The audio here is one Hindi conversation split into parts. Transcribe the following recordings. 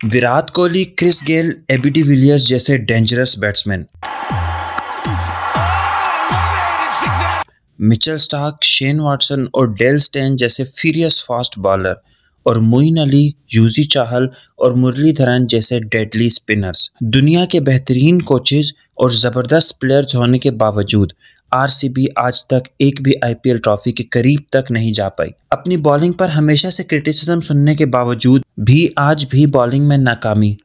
Virat Kohli, Chris Gayle, AB de Villiers जैसे dangerous batsman, Mitchell Starc, Shane Watson और डेल स्टेन जैसे फीरियस फास्ट बॉलर, और मोइन अली, यूजी चाहल और मुरलीधरन जैसे डेडली स्पिनर्स। दुनिया के बेहतरीन कोचेज और ज़बरदस्त प्लेयर्स होने के बावजूद आरसीबी आज तक एक भी आईपीएल ट्रॉफी के करीब तक नहीं जा पाई। अपनी बॉलिंग पर हमेशा से क्रिटिसिज्म सुनने के बावजूद भी आज भी बॉलिंग में नाकामी।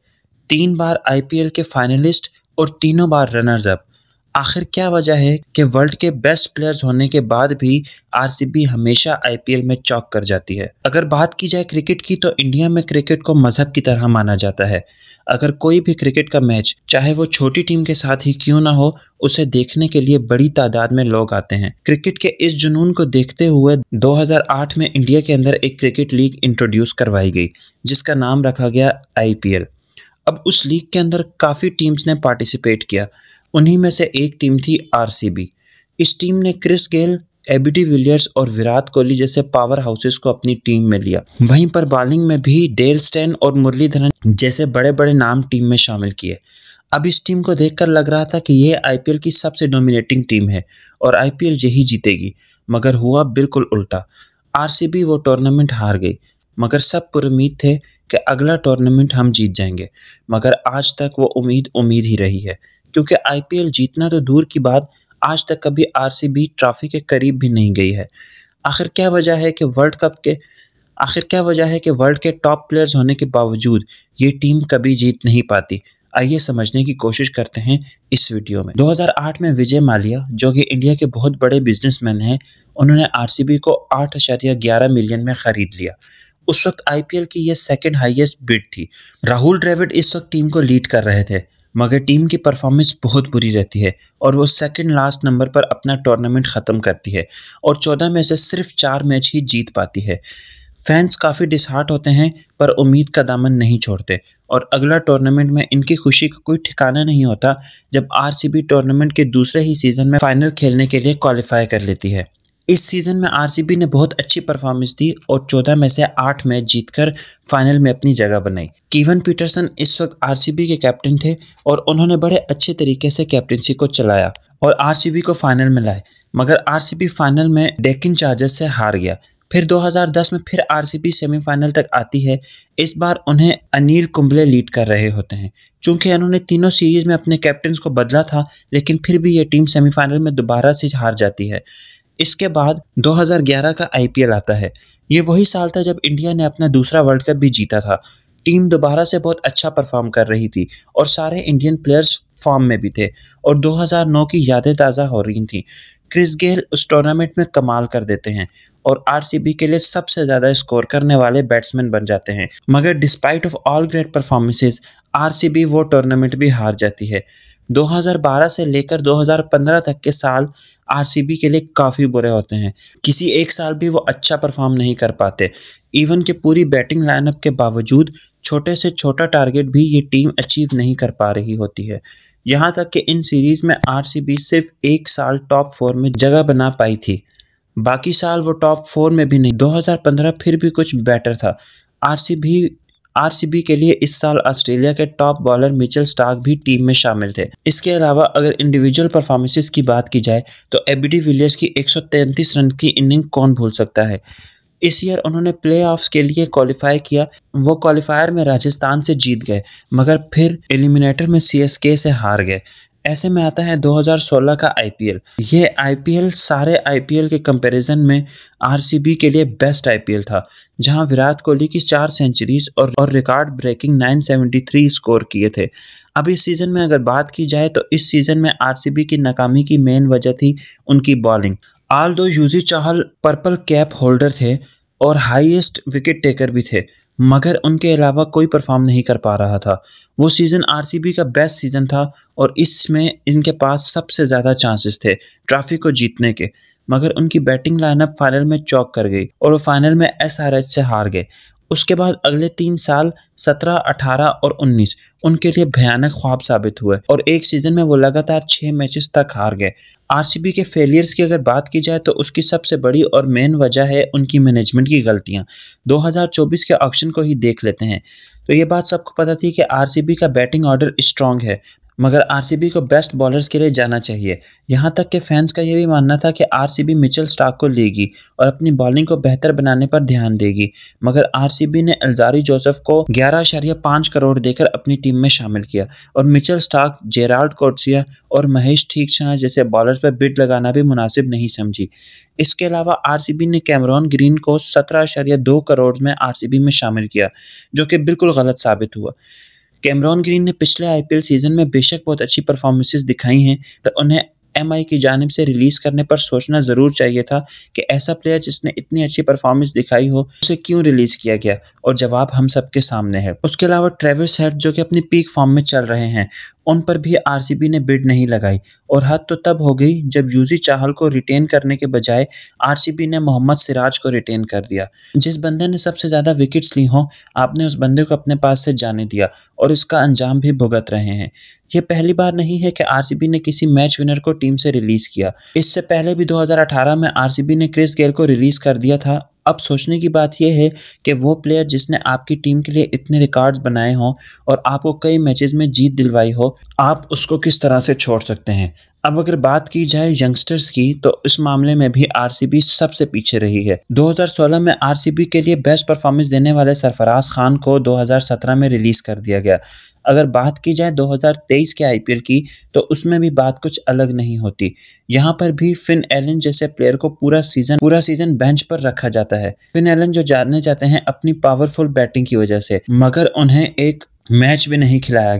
3 बार आईपीएल के फाइनलिस्ट और तीनों बार रनर्स अप। आखिर क्या वजह है कि वर्ल्ड के बेस्ट प्लेयर्स होने के बाद भी आरसीबी हमेशा आईपीएल में चौक कर जाती है। अगर बात की जाए क्रिकेट की तो इंडिया में क्रिकेट को मजहब की तरह माना जाता है। अगर कोई भी क्रिकेट का मैच, चाहे वो छोटी टीम के साथ ही क्यों ना हो, उसे देखने के लिए बड़ी तादाद में लोग आते हैं। क्रिकेट के इस जुनून को देखते हुए 2008 में इंडिया के अंदर एक क्रिकेट लीग इंट्रोड्यूस करवाई गई, जिसका नाम रखा गया आईपीएल। अब उस लीग के अंदर काफ़ी टीम्स ने पार्टिसिपेट किया। उन्हीं में से एक टीम थी आरसीबी। इस टीम ने क्रिस गेल, एबी डिविलियर्स और विराट कोहली जैसे पावर हाउसेस को अपनी टीम में लिया। वहीं पर बॉलिंग में भी डेल स्टेन और मुरलीधरन जैसे बड़े बड़े नाम टीम में शामिल किए। अब इस टीम को देखकर लग रहा था कि ये आईपीएल की सबसे डोमिनेटिंग टीम है और आईपीएल यही जीतेगी, मगर हुआ बिल्कुल उल्टा। आरसीबी वो टूर्नामेंट हार गई, मगर सब पुरुम्मीद थे कि अगला टूर्नामेंट हम जीत जाएंगे। मगर आज तक वो उम्मीद ही रही है, क्योंकि आईपीएल जीतना तो दूर की बात, आज तक कभी आरसीबी ट्रॉफी के करीब भी नहीं गई है। आखिर क्या वजह है कि वर्ल्ड के टॉप प्लेयर्स होने के बावजूद ये टीम कभी जीत नहीं पाती? आइए समझने की कोशिश करते हैं इस वीडियो में। 2008 में विजय माल्या, जो कि इंडिया के बहुत बड़े बिजनेसमैन हैं, उन्होंने आरसीबी को 8.11 मिलियन में खरीद लिया। उस वक्त आईपीएल की ये सेकंड हाईएस्ट बिड थी। राहुल द्रविड़ इस वक्त टीम को लीड कर रहे थे, मगर टीम की परफॉर्मेंस बहुत बुरी रहती है और वो सेकंड लास्ट नंबर पर अपना टूर्नामेंट ख़त्म करती है और 14 में से सिर्फ 4 मैच ही जीत पाती है। फैंस काफ़ी डिसहार्ट होते हैं, पर उम्मीद का दामन नहीं छोड़ते और अगला टूर्नामेंट में इनकी खुशी का कोई ठिकाना नहीं होता जब आरसीबी टूर्नामेंट के दूसरे ही सीज़न में फाइनल खेलने के लिए क्वालिफाई कर लेती है। इस सीज़न में आरसीबी ने बहुत अच्छी परफॉर्मेंस दी और 14 में से 8 मैच जीतकर फाइनल में अपनी जगह बनाई। कीवन पीटरसन इस वक्त आरसीबी के कैप्टन थे और उन्होंने बड़े अच्छे तरीके से कैप्टनसी को चलाया और आरसीबी को फाइनल में लाए, मगर आरसीबी फाइनल में डेक्कन चार्जर्स से हार गया। फिर 2010 में फिर आरसीबी सेमीफाइनल तक आती है। इस बार उन्हें अनिल कुंबले लीड कर रहे होते हैं। चूंकि उन्होंने तीनों सीरीज में अपने कैप्टन्स को बदला था, लेकिन फिर भी ये टीम सेमीफाइनल में दोबारा से हार जाती है। इसके बाद 2011 का आईपीएल आता है। ये वही साल था जब इंडिया ने अपना दूसरा वर्ल्ड कप भी जीता था। टीम दोबारा से बहुत अच्छा परफॉर्म कर रही थी और सारे इंडियन प्लेयर्स फॉर्म में भी थे और 2009 की यादें ताज़ा हो रही थी। क्रिस गेल उस टूर्नामेंट में कमाल कर देते हैं और आरसीबी के लिए सबसे ज़्यादा स्कोर करने वाले बैट्समैन बन जाते हैं, मगर despite of all great performances RCB वो टूर्नामेंट भी हार जाती है। 2012 से लेकर 2015 तक के साल आरसीबी के लिए काफ़ी बुरे होते हैं। किसी एक साल भी वो अच्छा परफॉर्म नहीं कर पाते। इवन के पूरी बैटिंग लाइनअप के बावजूद छोटे से छोटा टारगेट भी ये टीम अचीव नहीं कर पा रही होती है। यहाँ तक कि इन सीरीज में आरसीबी सिर्फ एक साल टॉप 4 में जगह बना पाई थी, बाकी साल वो टॉप 4 में भी नहीं। 2015 फिर भी कुछ बेटर था। आरसीबी के लिए इस साल ऑस्ट्रेलिया के टॉप बॉलर मिचेल स्टार्क भी टीम में शामिल थे। इसके अलावा अगर इंडिविजुअल परफॉर्मेंसेस की बात की जाए तो एबी डिविलियर्स की 133 रन की इनिंग कौन भूल सकता है। इस ईयर उन्होंने प्लेऑफ्स के लिए क्वालिफाई किया। वो क्वालिफायर में राजस्थान से जीत गए, मगर फिर एलिमिनेटर में सीएसके से हार गए। ऐसे में आता है 2016 का आईपीएल। ये आईपीएल सारे आईपीएल के कंपैरिजन में आरसीबी के लिए बेस्ट आईपीएल था, जहां विराट कोहली की 4 सेंचुरीज और रिकॉर्ड ब्रेकिंग 973 स्कोर किए थे। अब इस सीज़न में अगर बात की जाए तो इस सीज़न में आरसीबी की नाकामी की मेन वजह थी उनकी बॉलिंग। आल्दो यूजी चाहल पर्पल कैप होल्डर थे और हाईएस्ट विकेट टेकर भी थे, मगर उनके अलावा कोई परफॉर्म नहीं कर पा रहा था। वो सीज़न आरसीबी का बेस्ट सीज़न था और इसमें इनके पास सबसे ज़्यादा चांसेस थे ट्रॉफी को जीतने के, मगर उनकी बैटिंग लाइनअप फाइनल में चौक कर गई और वो फाइनल में एसआरएच से हार गए। उसके बाद अगले 3 साल 17, 18 और 19 उनके लिए भयानक ख्वाब साबित हुए और एक सीजन में वो लगातार 6 मैचेस तक हार गए। आरसीबी के फेलियर्स की अगर बात की जाए तो उसकी सबसे बड़ी और मेन वजह है उनकी मैनेजमेंट की गलतियां। 2024 के ऑक्शन को ही देख लेते हैं तो ये बात सबको पता थी कि आरसीबी का बैटिंग ऑर्डर स्ट्रांग है, मगर आरसीबी को बेस्ट बॉलर्स के लिए जाना चाहिए। यहाँ तक कि फैंस का ये भी मानना था कि आरसीबी मिचेल स्टार्क को लेगी और अपनी बॉलिंग को बेहतर बनाने पर ध्यान देगी, मगर आरसीबी ने अल्जारी जोसेफ को 11.5 करोड़ देकर अपनी टीम में शामिल किया और मिचेल स्टार्क, जेराल्ड कोर्सिया और महेश ठीकचंद जैसे बॉलर्स पर बिड लगाना भी मुनासिब नहीं समझी। इसके अलावा आरसीबी ने कैमरॉन ग्रीन को 17.2 करोड़ में आरसीबी में शामिल किया, जो कि बिल्कुल गलत साबित हुआ। कैमरॉन ग्रीन ने पिछले आईपीएल सीजन में बेशक बहुत अच्छी परफॉर्मेंसेस दिखाई हैं, पर उन्हें एमआई की जानिब से रिलीज करने पर सोचना जरूर चाहिए था कि ऐसा प्लेयर जिसने इतनी अच्छी परफॉर्मेंस दिखाई हो उसे क्यों रिलीज किया गया, और जवाब हम सबके सामने है। उसके अलावा ट्रेविस हेड जो कि अपनी पीक फॉर्म में चल रहे हैं, उन पर भी आरसीबी ने बिड नहीं लगाई और हद तो तब हो गई जब यूजी चाहल को रिटेन करने के बजाय आरसीबी ने मोहम्मद सिराज को रिटेन कर दिया। जिस बंदे ने सबसे ज्यादा विकेट्स ली हों, आपने उस बंदे को अपने पास से जाने दिया और इसका अंजाम भी भुगत रहे हैं। ये पहली बार नहीं है कि आरसीबी ने किसी मैच विनर को टीम से रिलीज किया। इससे पहले भी 2018 में आरसीबी ने क्रिस गेल को रिलीज कर दिया था। अब सोचने की बात यह है कि वो प्लेयर जिसने आपकी टीम के लिए इतने रिकॉर्ड्स बनाए हों और आपको कई मैचेस में जीत दिलवाई हो, आप उसको किस तरह से छोड़ सकते हैं। अब अगर बात की जाए यंगस्टर्स की तो इस मामले में भी आरसीबी सबसे पीछे रही है। 2016 में आरसीबी के लिए बेस्ट परफॉर्मेंस देने वाले सरफराज खान को 2017 में रिलीज कर दिया गया। अगर बात की जाए 2023 के आईपीएल की तो उसमें भी बात कुछ अलग नहीं होती। यहाँ पर भी फिन एलन जैसे प्लेयर को पूरा सीजन बेंच पर रखा जाता है। फिन एलन जो जाने जाते हैं अपनी पावरफुल बैटिंग की वजह से, मगर उन्हें एक मैच भी नहीं खिलाया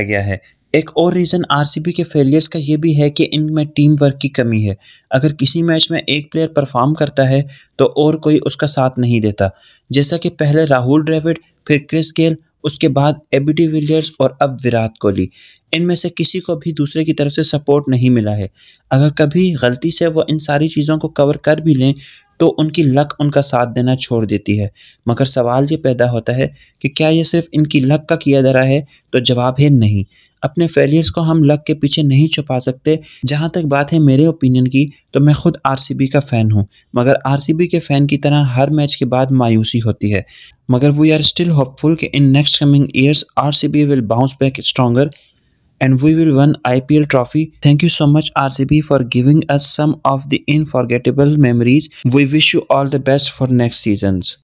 गया है। एक और रीज़न आरसीबी के फेलियर्स का ये भी है कि इनमें टीम वर्क की कमी है। अगर किसी मैच में एक प्लेयर परफॉर्म करता है तो और कोई उसका साथ नहीं देता, जैसा कि पहले राहुल द्रविड़, फिर क्रिस गेल, उसके बाद एबी डिविलियर्स और अब विराट कोहली। इनमें से किसी को भी दूसरे की तरफ से सपोर्ट नहीं मिला है। अगर कभी गलती से वो इन सारी चीज़ों को कवर कर भी लें तो उनकी लक उनका साथ देना छोड़ देती है। मगर सवाल ये पैदा होता है कि क्या ये सिर्फ इनकी लक का किया जा रहा है? तो जवाब है नहीं। अपने फेलियर्स को हम लक के पीछे नहीं छुपा सकते। जहाँ तक बात है मेरे ओपिनियन की, तो मैं खुद आरसीबी का फ़ैन हूँ, मगर आरसीबी के फ़ैन की तरह हर मैच के बाद मायूसी होती है। मगर वी आर स्टिल होपफुल कि in next coming years RCB will bounce back stronger and we will win IPL trophy. Thank you so much RCB for giving us some of the unforgettable memories. We wish you all the best for next seasons.